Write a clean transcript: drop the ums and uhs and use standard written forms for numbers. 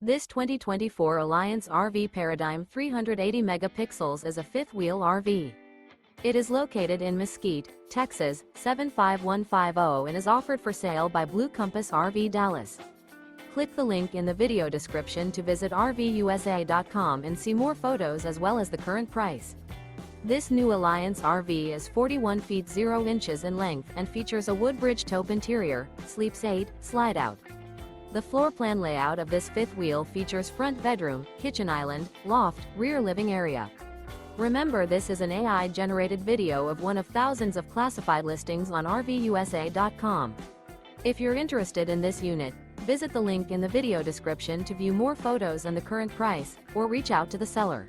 This 2024 Alliance RV Paradigm 380 megapixels is a fifth-wheel RV. It is located in Mesquite, Texas, 75150 and is offered for sale by Blue Compass RV Dallas. Click the link in the video description to visit RVUSA.com and see more photos as well as the current price. This new Alliance RV is 41 feet 0 inches in length and features a WOODBRIDGE TAUPE interior, sleeps 8, slide-out. The floor plan layout of this fifth wheel features front bedroom, kitchen island, loft, rear living area. Remember, this is an AI-generated video of one of thousands of classified listings on RVUSA.com. If you're interested in this unit, visit the link in the video description to view more photos and the current price, or reach out to the seller.